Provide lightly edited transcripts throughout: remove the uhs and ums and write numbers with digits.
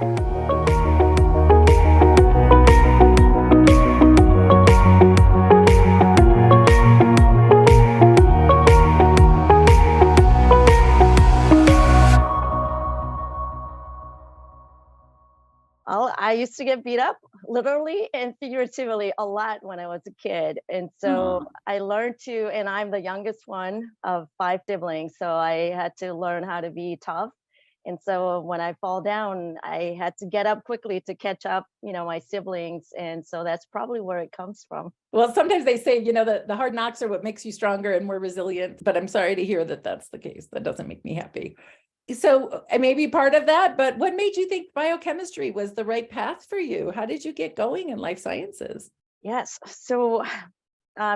Oh, I used to get beat up literally and figuratively a lot when I was a kid. And so Aw. I learned to, and I'm the youngest one of five siblings. So I had to learn how to be tough. And so when I fall down, I had to get up quickly to catch up, my siblings. And so that's probably where it comes from. Well, sometimes they say, the hard knocks are what makes you stronger and more resilient, but I'm sorry to hear that that's the case. That doesn't make me happy. So I may be part of that, but what made you think biochemistry was the right path for you? How did you get going in life sciences? Yes. So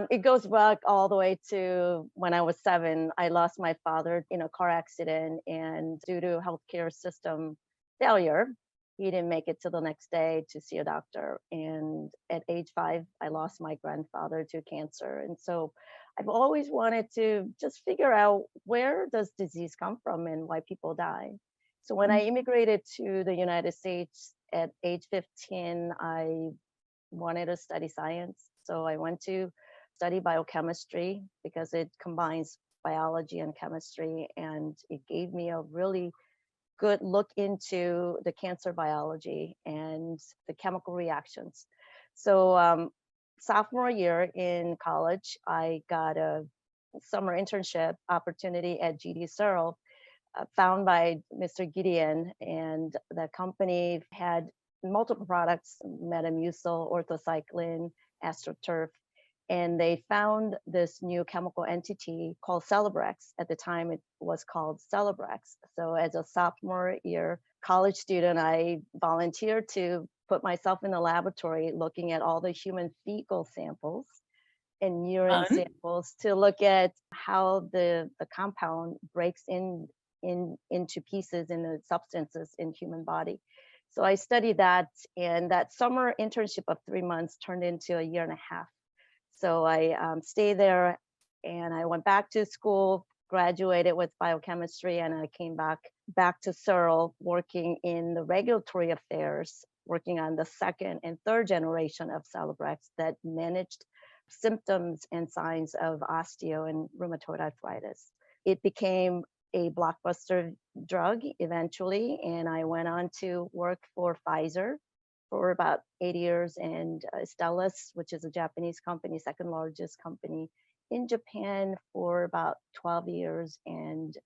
it goes back all the way to when I was 7. I lost my father in a car accident, and due to healthcare system failure, he didn't make it to the next day to see a doctor. And at age 5, I lost my grandfather to cancer. And so I've always wanted to just figure out, where does disease come from and why people die. So when I Mm. immigrated to the United States at age 15, I wanted to study science. So I went to study biochemistry because it combines biology and chemistry. And it gave me a really good look into the cancer biology and the chemical reactions. So, sophomore year in college, I got a summer internship opportunity at GD Searle, found by Mr. Gideon, and the company had multiple products: Metamucil, orthocycline, AstroTurf, and they found this new chemical entity called Celebrex. At the time, it was called Celebrex. So, as a sophomore year college student, I volunteered to put myself in the laboratory looking at all the human fecal samples and urine Fun. samples to look at how the compound breaks into pieces in the substances in human body. So I studied that, and that summer internship of 3 months turned into a year and a half. So I stayed there, and I went back to school, graduated with biochemistry, and I came back to Searle, working in the regulatory affairs, working on the second and third generation of Celebrex that managed symptoms and signs of osteo and rheumatoid arthritis. It became a blockbuster drug eventually, and I went on to work for Pfizer for about 8 years, and Stellus, which is a Japanese company, second largest company in Japan, for about 12 years, and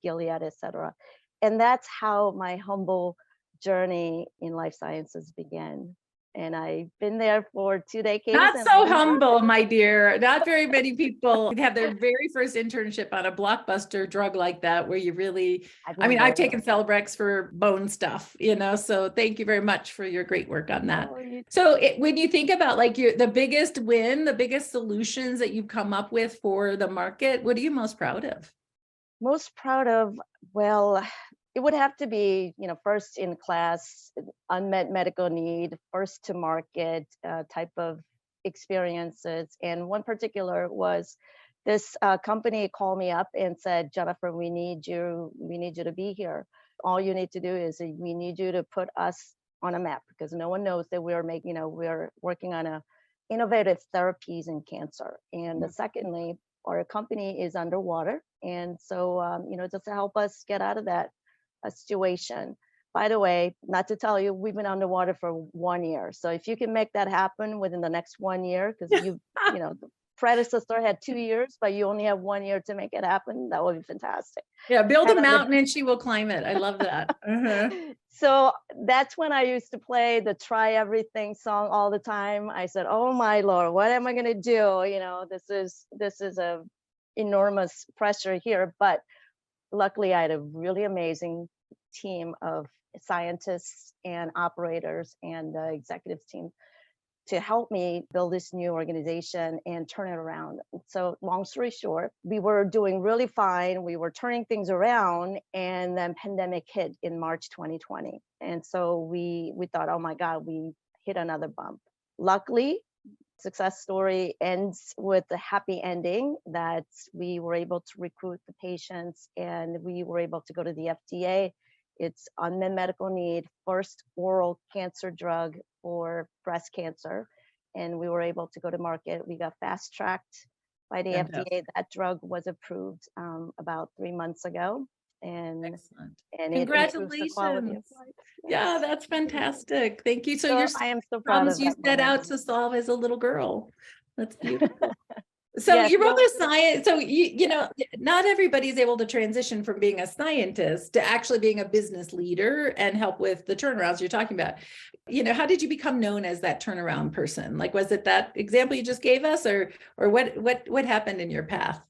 Gilead, etc. And that's how my humble journey in life sciences began. And I've been there for 2 decades Not and so living humble, my dear. Not very many people have their very first internship on a blockbuster drug like that, where you really, I've I been mean, I've very taken lucky. Celebrex for bone stuff, so thank you very much for your great work on that. Oh, So when you think about like the biggest win, the biggest solutions that you've come up with for the market, what are you most proud of? most proud of, well, it would have to be, first in class, unmet medical need, first to market type of experiences. And one particular was this company called me up and said, Jennifer, we need you to be here. All you need to do is, we need you to put us on a map, because no one knows that we're working on a innovative therapies in cancer. And secondly, our company is underwater. And so, just to help us get out of that situation. By the way, not to tell you, we've been underwater for 1 year. So if you can make that happen within the next 1 year, because the predecessor had 2 years, but you only have 1 year to make it happen, that would be fantastic. Yeah, build a And mountain and she will climb it. I love that. Uh-huh. so that's when I used to play the Try Everything song all the time. I said, oh my Lord, what am I going to do? This is a enormous pressure here. But luckily, I had a really amazing team of scientists and operators and the executive team to help me build this new organization and turn it around. So long story short, we were doing really fine. We were turning things around, and then pandemic hit in March 2020. And so we thought, oh my God, we hit another bump. Luckily, success story ends with a happy ending, that we were able to recruit the patients, and we were able to go to the FDA It's unmet medical need, first oral cancer drug for breast cancer. And we were able to go to market. We got fast tracked by the Fantastic. FDA. That drug was approved about 3 months ago. And Excellent. it improves the quality Congratulations. of life. Yeah, Yes. that's fantastic. Thank you. So So your I am so proud problems of you that set moment. out to solve as a little girl. That's beautiful. So Yes, you're both well, a science. So you know, not everybody is able to transition from being a scientist to actually being a business leader and help with the turnarounds you're talking about. You know, how did you become known as that turnaround person? Like, was it that example you just gave us, or what happened in your path?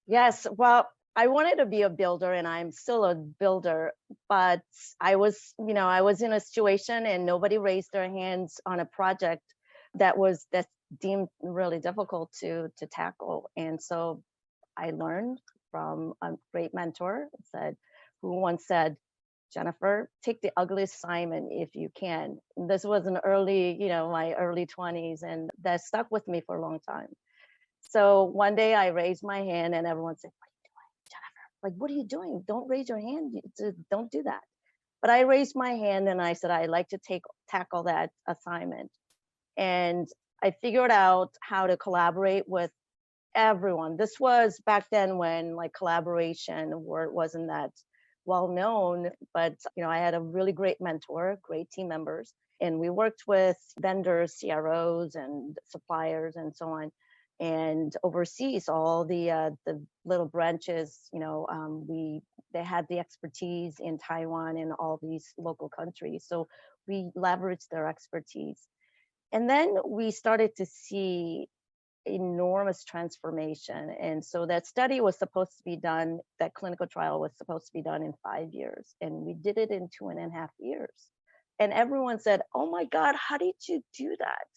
yes. Well, I wanted to be a builder and I'm still a builder, but I was in a situation and nobody raised their hands on a project that's deemed really difficult to tackle. And so I learned from a great mentor who once said, Jennifer, take the ugliest assignment if you can. And this was my early 20s, and that stuck with me for a long time. So one day I raised my hand and everyone said, what are you doing, Jennifer? Like, what are you doing? Don't raise your hand. Don't do that. But I raised my hand and I said, I like to tackle that assignment. And I figured out how to collaborate with everyone. This was back then when like collaboration word wasn't that well known, but I had a really great mentor, great team members, and we worked with vendors, CROs, and suppliers, and so on, and overseas all the little branches. They had the expertise in Taiwan and all these local countries, so we leveraged their expertise, and then we started to see enormous transformation. And so that study was supposed to be done, that clinical trial was supposed to be done in 5 years. And we did it in 2.5 years. And everyone said, oh my God, how did you do that?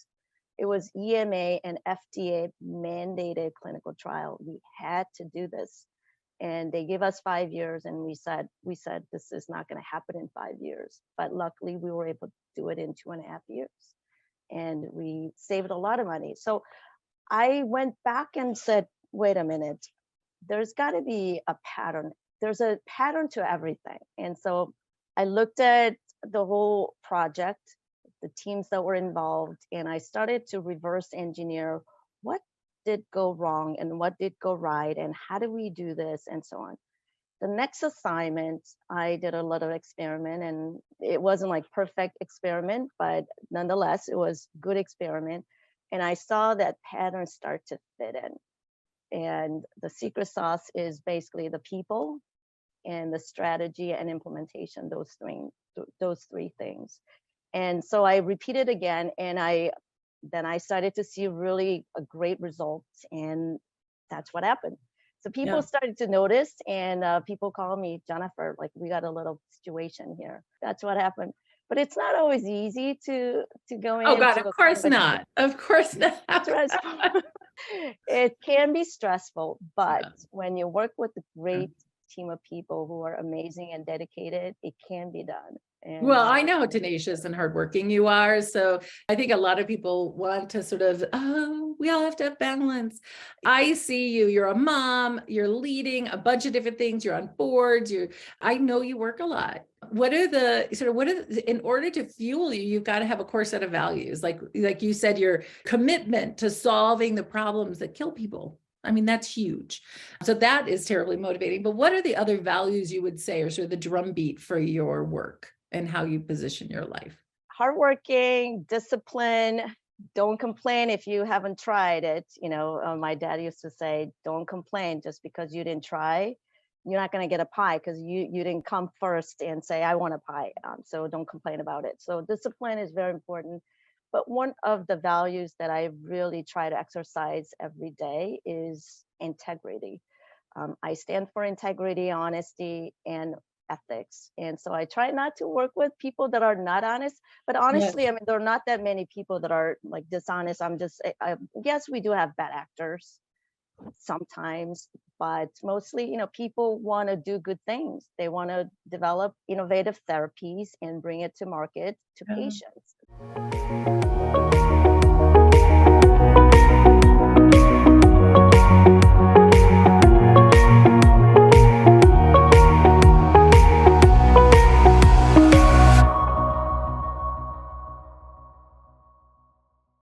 It was EMA and FDA mandated clinical trial. We had to do this. And they gave us 5 years, and we said this is not going to happen in 5 years. But luckily we were able to do it in 2.5 years. And we saved a lot of money. So I went back and said, wait a minute, there's got to be a pattern. There's a pattern to everything. And so I looked at the whole project, the teams that were involved, and I started to reverse engineer what did go wrong and what did go right and how do we do this and so on. The next assignment, I did a lot of experiment, and it wasn't like perfect experiment, but nonetheless, it was good experiment. And I saw that pattern start to fit in. And the secret sauce is basically the people and the strategy and implementation, those three things. And so I repeated again, and then I started to see really a great results, and that's what happened. So people started to notice, and people call me, Jennifer, like, we got a little situation here. That's what happened. But it's not always easy to go Oh God, into of a course company. not. Of course not. Stressful. It can be stressful, but when you work with a great team of people who are amazing and dedicated, it can be done. And Well, I know how tenacious and hardworking you are. So I think a lot of people want to sort of, oh, we all have to have balance. I see you, you're a mom, you're leading a bunch of different things, you're on boards, I know you work a lot. In order to fuel you, you've got to have a core set of values. Like you said, your commitment to solving the problems that kill people. I mean, that's huge. So that is terribly motivating. But what are the other values you would say, or sort of the drumbeat for your work and how you position your life? hardworking, discipline, don't complain if you haven't tried it. My dad used to say, don't complain just because you didn't try. You're not going to get a pie because you didn't come first and say, I want a pie. So don't complain about it. So discipline is very important. But one of the values that I really try to exercise every day is integrity. I stand for integrity, honesty, and ethics. And so I try not to work with people that are not honest, but honestly, Yes. I mean, there are not that many people that are like dishonest. Yes, we do have bad actors sometimes, but mostly, people want to do good things. They want to develop innovative therapies and bring it to market to Yeah. patients.